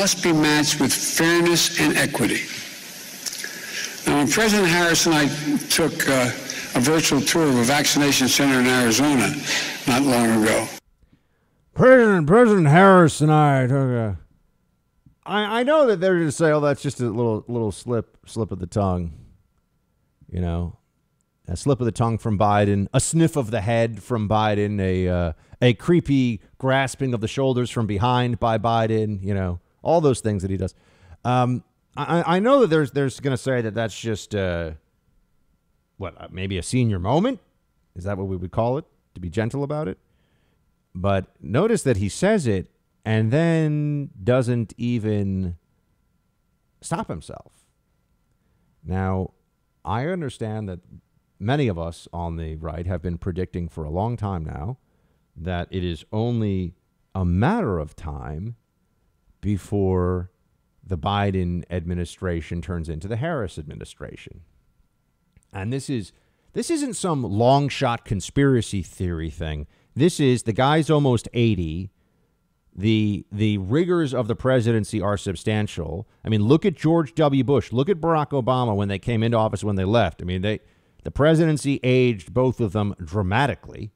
must be matched with fairness and equity. Now, when President Harris and I took a virtual tour of a vaccination center in Arizona not long ago. President Harris and I took a... I know that they're going to say, oh, that's just a little slip of the tongue. You know, a slip of the tongue from Biden, a sniff of the head from Biden, a creepy grasping of the shoulders from behind by Biden, you know, all those things that he does. I know that there's going to say that that's just, maybe a senior moment? Is that what we would call it, to be gentle about it? But notice that he says it and then doesn't even stop himself. Now, I understand that many of us on the right have been predicting for a long time now that it is only a matter of time before the Biden administration turns into the Harris administration. And this isn't some long shot conspiracy theory thing. This is, the guy's almost 80. The rigors of the presidency are substantial. I mean, look at George W. Bush. Look at Barack Obama when they came into office, when they left. I mean, the presidency aged both of them dramatically.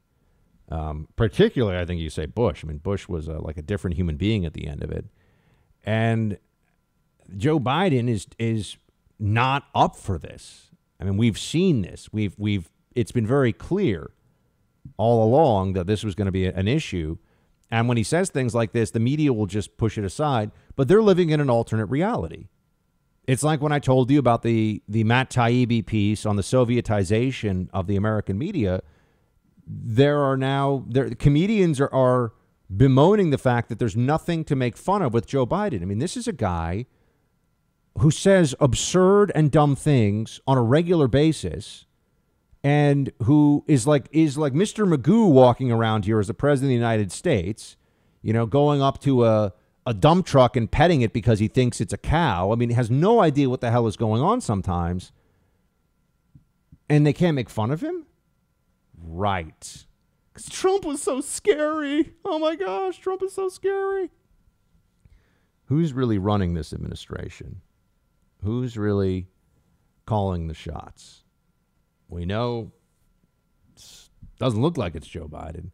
Particularly, I think you say Bush. I mean, Bush was like a different human being at the end of it. And Joe Biden is not up for this. I mean, we've seen this. It's been very clear all along that this was going to be an issue. And when he says things like this, the media will just push it aside. But they're living in an alternate reality. It's like when I told you about the Matt Taibbi piece on the Sovietization of the American media. Comedians are bemoaning the fact that there's nothing to make fun of with Joe Biden. I mean, this is a guy who says absurd and dumb things on a regular basis, and who is like Mr. Magoo walking around here as the president of the United States, you know, going up to a dump truck and petting it because he thinks it's a cow. I mean, he has no idea what the hell is going on sometimes. And they can't make fun of him? Right. Because Trump was so scary. Oh my gosh, Trump is so scary. Who's really running this administration? Who's really calling the shots? We know it doesn't look like it's Joe Biden.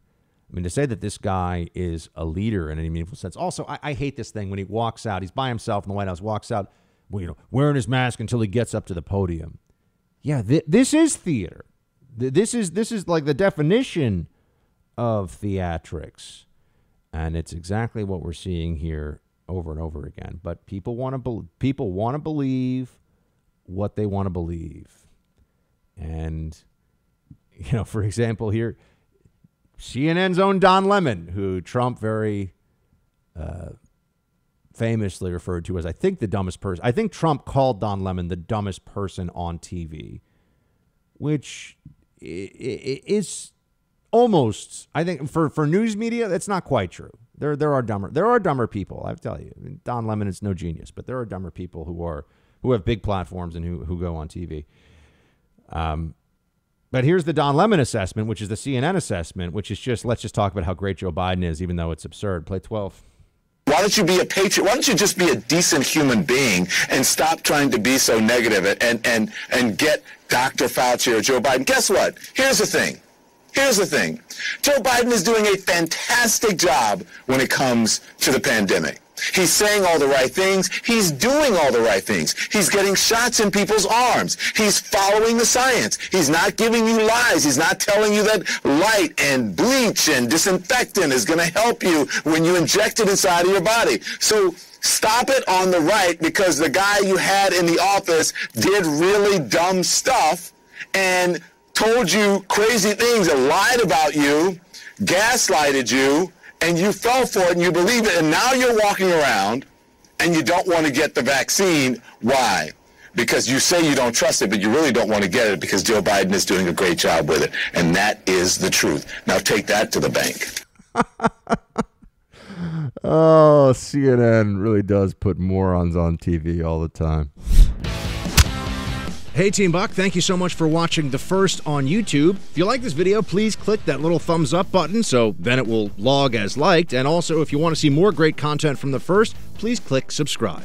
I mean, to say that this guy is a leader in any meaningful sense. Also, I hate this thing when he walks out. He's by himself in the White House, walks out, wearing his mask until he gets up to the podium. Yeah, this is theater. This is like the definition of theatrics. And it's exactly what we're seeing here over and over again. But people want to believe what they want to believe. And, you know, for example, here, CNN's own Don Lemon, who Trump very famously referred to as, I think, the dumbest person. I think Trump called Don Lemon the dumbest person on TV, which is almost, I think, for news media, that's not quite true. There are dumber people. I tell you, I mean, Don Lemon is no genius, but there are dumber people who have big platforms and who go on TV. But here's the Don Lemon assessment, which is the CNN assessment, which is just, let's just talk about how great Joe Biden is, even though it's absurd. Play 12. Why don't you be a patriot? Why don't you just be a decent human being and stop trying to be so negative and get Dr. Fauci or Joe Biden? Guess what? Here's the thing. Joe Biden is doing a fantastic job when it comes to the pandemic. He's saying all the right things. He's doing all the right things. He's getting shots in people's arms. He's following the science. He's not giving you lies. He's not telling you that light and bleach and disinfectant is going to help you when you inject it inside of your body. So stop it on the right, because the guy you had in the office did really dumb stuff and told you crazy things and lied about you, gaslighted you, and you fell for it and you believe it, and now you're walking around and you don't want to get the vaccine. Why? Because you say you don't trust it, but you really don't want to get it because Joe Biden is doing a great job with it. And that is the truth. Now take that to the bank. Oh, CNN really does put morons on TV all the time. Hey, Team Buck, thank you so much for watching The First on YouTube. If you like this video, please click that little thumbs up button so then it will log as liked. And also, if you want to see more great content from The First, please click subscribe.